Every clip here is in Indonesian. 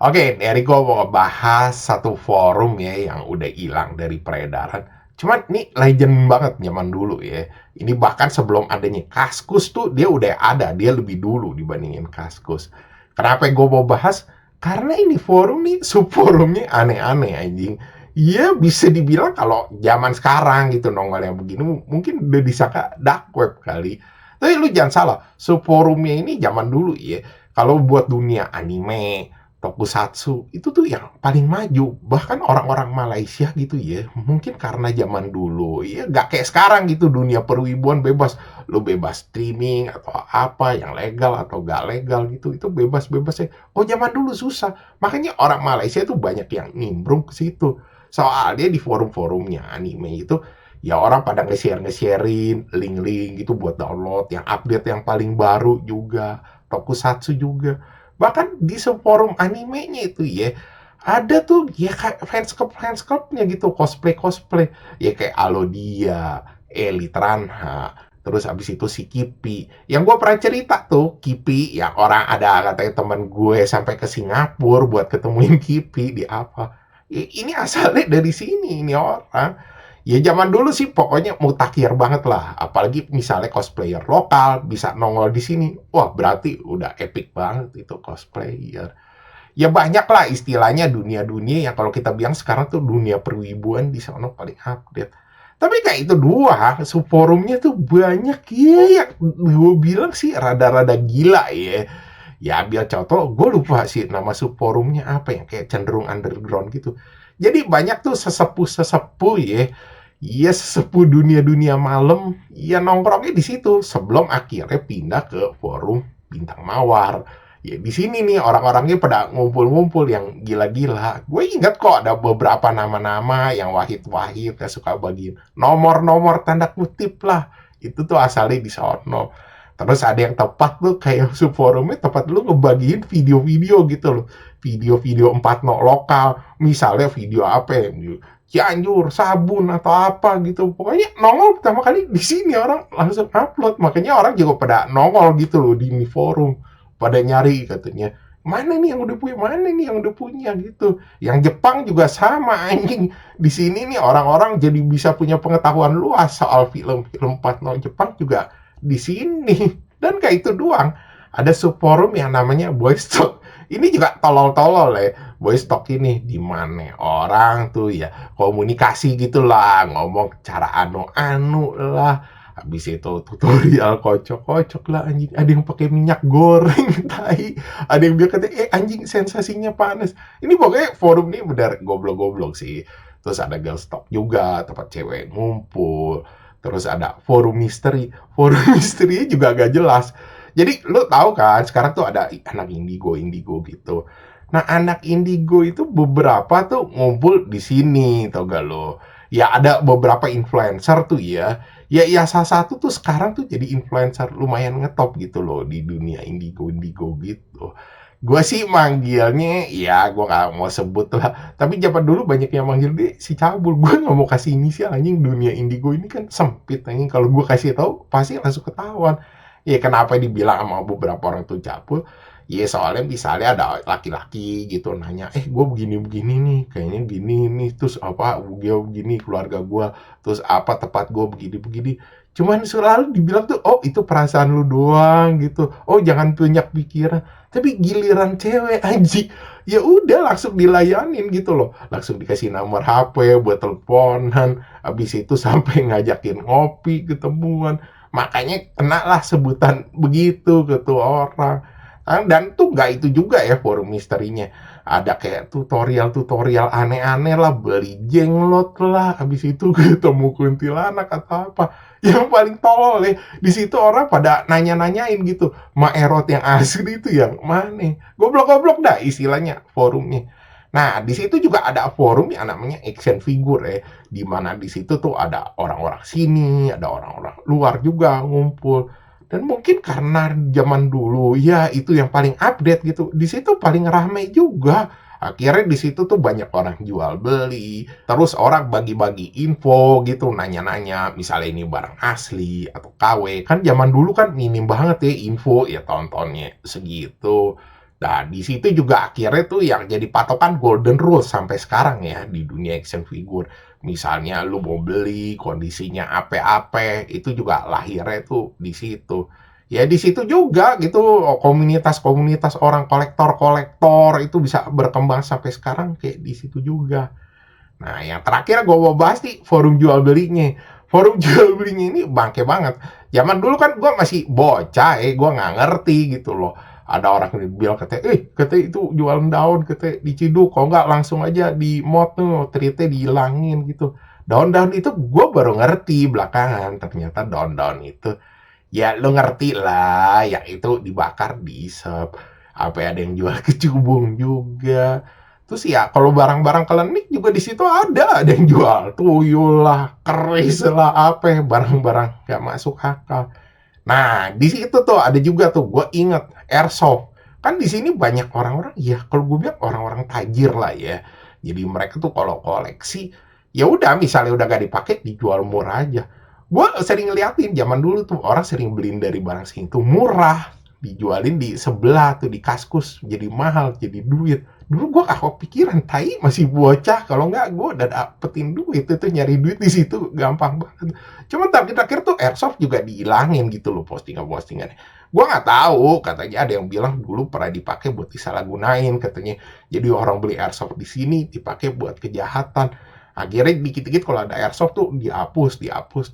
Oke, dari gua mau ngebahas satu forum ya yang udah hilang dari peredaran. Cuman ini legend banget zaman dulu ya. Ini bahkan sebelum adanya Kaskus tuh dia udah ada, dia lebih dulu dibandingin Kaskus. Kenapa gue mau bahas? Karena ini forum nih, subforumnya aneh-aneh anjing. Iya bisa dibilang kalau zaman sekarang gitu nongol yang begini mungkin udah disangka dark web kali. Tapi lu jangan salah, subforumnya ini zaman dulu ya. Kalau buat dunia anime, tokusatsu itu tuh yang paling maju, bahkan orang-orang Malaysia gitu ya, mungkin karena zaman dulu ya nggak kayak sekarang gitu, dunia perwibuan bebas, lu bebas streaming atau apa yang legal atau nggak legal gitu, itu bebas-bebas ya. Oh zaman dulu susah, makanya orang Malaysia tuh banyak yang nimbrung ke situ. Soalnya di forum-forumnya anime itu ya orang pada nge-sharein link-link gitu buat download yang update yang paling baru juga, tokusatsu juga. Bahkan di forum animenya itu ya, ada tuh ya kayak fans clubnya gitu, cosplay ya kayak Alodia, Eli Tranha, terus abis itu si Kipi. Yang gue pernah cerita tuh Kipi, ya orang ada katanya teman gue sampai ke Singapura buat ketemuin Kipi di apa. Ini asalnya dari sini ini orang. Ya zaman dulu sih pokoknya mutakhir banget lah. Apalagi misalnya cosplayer lokal bisa nongol di sini. Wah berarti udah epic banget itu cosplayer. Ya banyak lah istilahnya dunia-dunia yang kalau kita bilang sekarang tuh dunia perwibuan di sana paling update. Tapi kayak itu dua, subforumnya tuh banyak ya yang gue bilang sih rada-rada gila ya. Ya ambil contoh, gue lupa sih nama subforumnya apa yang kayak cenderung underground gitu. Jadi banyak tuh sesepuh-sesepuh ya. Iya sesepuh dunia-dunia malam, ya nongkrongnya di situ sebelum akhirnya pindah ke forum Bintang Mawar. Ya di sini nih orang-orangnya pada ngumpul-ngumpul yang gila-gila. Gue ingat kok ada beberapa nama-nama yang wahid-wahid yang suka bagiin nomor-nomor tanda kutip lah. Itu tuh asalnya di sono. Terus ada yang tepat tuh kayak subforumnya tepat lu ngebagiin video-video gitu loh. Video-video 4.0 lokal. Misalnya video apa ya? Cianjur, sabun atau apa gitu. Pokoknya nongol pertama kali di sini orang langsung upload. Makanya orang juga pada nongol gitu loh di forum. Pada nyari katanya. Mana nih yang udah punya? Mana nih yang udah punya gitu. Yang Jepang juga sama anjing. Di sini nih orang-orang jadi bisa punya pengetahuan luas soal film-film 4.0 Jepang juga di sini. Dan kayak itu doang. Ada subforum yang namanya Boys Talk. Ini juga tolol-tolol ya. Boys Talk ini di mana orang tuh ya komunikasi gitulah, ngomong cara anu-anu lah. Habis itu tutorial kocok-kocok lah anjing. Ada yang pakai minyak goreng, tai. Ada yang bilang katanya, anjing sensasinya panas. Ini pokoknya forum ini benar goblok-goblok sih. Terus ada girls talk juga, tempat cewek ngumpul. Terus ada forum misteri. Forum misterinya juga agak jelas. Jadi lu tahu kan sekarang tuh ada anak indigo gitu. Nah anak indigo itu beberapa tuh ngumpul di sini tau gak lo? Ya ada beberapa influencer tuh ya. Ya salah satu tuh sekarang tuh jadi influencer lumayan ngetop gitu loh di dunia indigo gitu. Gue sih manggilnya, ya gue gak mau sebut lah. Tapi zaman dulu banyak yang manggil dia si cabul. Gue gak mau kasih inisial anjing, dunia indigo ini kan sempit anjing. Kalau gue kasih tahu pasti langsung ketahuan. Ya kenapa dibilang sama beberapa orang tuh cabul? Ya soalnya misalnya ada laki-laki gitu nanya, gue begini-begini nih, kayaknya gini nih, terus apa, gue begini, keluarga gue, terus apa, tempat gue begini-begini. Cuman selalu dibilang tuh, oh itu perasaan lu doang gitu, oh jangan banyak pikiran. Tapi giliran cewek anjing, ya udah langsung dilayanin gitu loh, langsung dikasih nomor HP buat teleponan, habis itu sampai ngajakin ngopi, ketemuan. Makanya kena lah sebutan begitu ke tuh orang. Dan tuh nggak itu juga ya forum misterinya. Ada kayak tutorial-tutorial aneh-aneh lah, beli jenglot lah, habis itu ketemu kuntilanak atau apa. Yang paling tolol ya, di situ orang pada nanya-nanyain gitu, Maerot yang asli itu yang mana? Goblok-goblok dah istilahnya forumnya. Nah, di situ juga ada forum yang namanya action figure ya, di mana di situ tuh ada orang-orang sini, ada orang-orang luar juga ngumpul. Dan mungkin karena zaman dulu ya itu yang paling update gitu. Di situ paling rame juga. Akhirnya di situ tuh banyak orang jual beli, terus orang bagi-bagi info gitu, nanya-nanya, misalnya ini barang asli atau KW. Kan zaman dulu kan minim banget ya info ya tontonnya segitu. Nah, di situ juga akhirnya tuh yang jadi patokan golden rule sampai sekarang ya di dunia action figure. Misalnya lu mau beli, kondisinya apa-apa, itu juga lahirnya tuh di situ. Ya di situ juga gitu komunitas-komunitas orang kolektor-kolektor itu bisa berkembang sampai sekarang kayak di situ juga. Nah, yang terakhir gue mau bahas nih forum jual belinya. Forum jual belinya ini bangke banget. Zaman dulu kan gue masih bocah, gue nggak ngerti gitu loh. Ada orang yang bilang katanya, katanya itu jualan daun, katanya diciduk, kalau nggak langsung aja di mod tuh, treatnya dihilangin gitu. Daun-daun itu gue baru ngerti belakangan, ternyata daun-daun itu, ya lo ngerti lah, yang itu dibakar, diisep. Apa ada yang jual kecubung juga. Terus ya kalau barang-barang klinik juga di situ ada yang jual tuyul lah, keris lah, apa barang-barang nggak masuk akal. Nah di situ tuh ada juga tuh, gue inget airsoft. Kan di sini banyak orang-orang, ya kalau gue bilang orang-orang tajir lah ya. Jadi mereka tuh kalau koleksi, ya udah misalnya udah gak dipakai dijual murah aja. Gue sering ngeliatin zaman dulu tuh orang sering beliin dari barang sini tuh murah, dijualin di sebelah tuh di Kaskus jadi mahal, jadi duit. Dulu gue gak kepikiran, tai masih bocah, kalau nggak gue udah dapetin duit itu, nyari duit di situ gampang banget. Cuma terakhir-terakhir tuh airsoft juga dihilangin gitu loh postingan-postingannya. Gue nggak tahu, katanya ada yang bilang dulu pernah dipakai buat disalahgunain katanya. Jadi orang beli airsoft di sini dipakai buat kejahatan. Akhirnya dikit-dikit kalau ada airsoft tuh dihapus.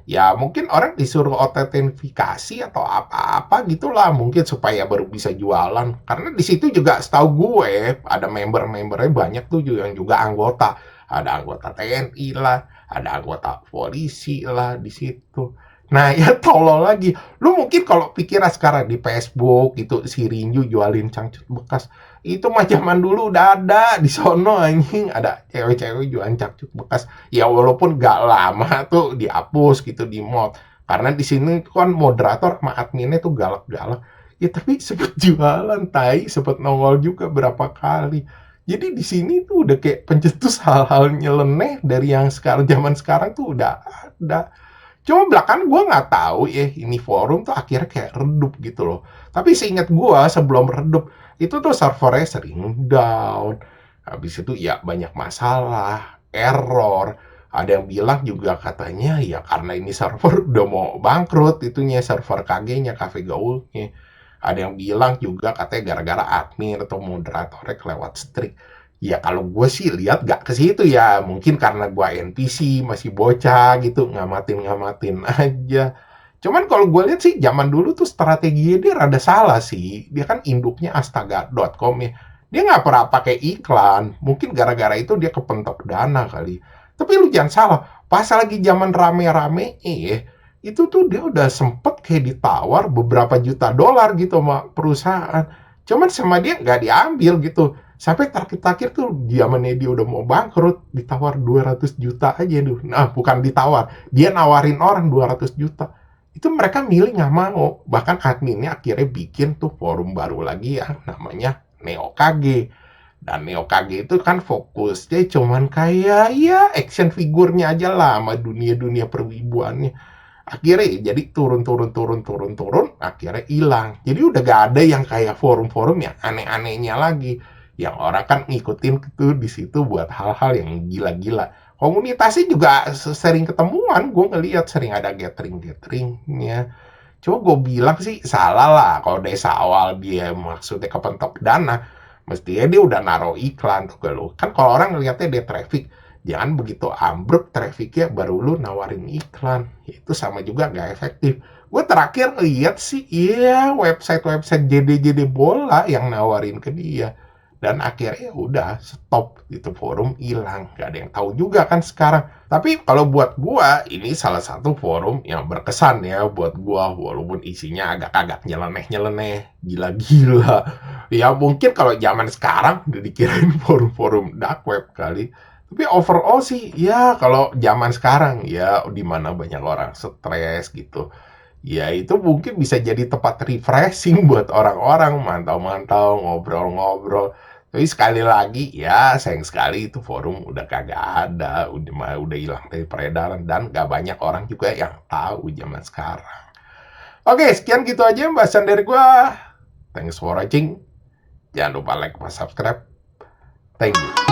Ya mungkin orang disuruh autentifikasi atau apa-apa gitulah mungkin supaya baru bisa jualan. Karena di situ juga setahu gue ada member-membernya banyak tuh yang juga anggota. Ada anggota TNI lah, ada anggota polisi lah di situ. Nah ya tolol lagi. Lu mungkin kalau pikiran sekarang di Facebook itu si Rinju jualin cangcut bekas, itu mah zaman dulu udah ada di sono anjing, ada cewek-cewek jualan cangcut bekas. Ya walaupun gak lama tuh dihapus gitu di mod. Karena di sini kan moderator sama adminnya tuh galak-galak. Ya tapi sempet jualan tai, sempet nongol juga berapa kali. Jadi di sini tuh udah kayak pencetus hal-hal nyeleneh dari yang sekarang zaman sekarang tuh udah ada. Cuma belakangan gue nggak tahu ya ini forum tuh akhirnya kayak redup gitu loh. Tapi seingat gue sebelum redup itu tuh servernya sering down. Habis itu ya banyak masalah, error. Ada yang bilang juga katanya ya karena ini server udah mau bangkrut itunya server KG-nya, Cafe Gaulnya. Ada yang bilang juga katanya gara-gara admin atau moderatornya kelewat strik. Ya kalau gue sih lihat gak ke situ ya, mungkin karena gue NPC masih bocah gitu, ngamatin-ngamatin aja. Cuman kalau gue lihat sih zaman dulu tuh strateginya dia rada salah sih. Dia kan induknya astaga.com ya. Dia nggak pernah pakai iklan. Mungkin gara-gara itu dia kepentok dana kali. Tapi lu jangan salah, pas lagi zaman rame-rame itu tuh dia udah sempet kayak ditawar beberapa juta dolar gitu sama perusahaan. Cuman sama dia nggak diambil gitu. Sampai terakhir-terakhir tuh zamannya dia udah mau bangkrut, ditawar 200 juta aja tuh. Nah, bukan ditawar, dia nawarin orang 200 juta. Itu mereka milih nggak mau. Bahkan adminnya akhirnya bikin tuh forum baru lagi ya, namanya Neo KG. Dan Neo KG itu kan fokusnya cuman kayak ya action figurnya aja lah sama dunia-dunia perwibuannya. Akhirnya jadi turun, akhirnya hilang. Jadi udah gak ada yang kayak forum-forum yang aneh-anehnya lagi. Yang orang kan ngikutin itu di situ buat hal-hal yang gila-gila. Komunitasnya juga sering ketemuan, gue ngeliat sering ada gathering-gatheringnya. Cuma gue bilang sih salah lah kalau desa awal dia maksudnya kepentok dana, mestinya dia udah naruh iklan tuh ke lu. Kan kalau orang ngeliatnya dia traffic, jangan begitu ambruk trafficnya baru lu nawarin iklan. Itu sama juga nggak efektif. Gue terakhir lihat sih, iya website-website JD-JD bola yang nawarin ke dia. Dan akhirnya udah stop itu forum hilang, gak ada yang tahu juga kan sekarang. Tapi kalau buat gua ini salah satu forum yang berkesan ya buat gua walaupun isinya agak-agak nyeleneh-nyeleneh, gila-gila. Ya mungkin kalau zaman sekarang udah dikirain forum-forum dark web kali. Tapi overall sih ya kalau zaman sekarang ya di mana banyak orang stres gitu. Ya itu mungkin bisa jadi tempat refreshing buat orang-orang mantau-mantau, ngobrol-ngobrol. Tapi sekali lagi ya sayang sekali itu forum udah kagak ada, udah hilang dari peredaran dan gak banyak orang juga yang tahu zaman sekarang. Oke, sekian gitu aja pembahasan dari gua. Thanks for watching. Jangan lupa like, subscribe. Thank you.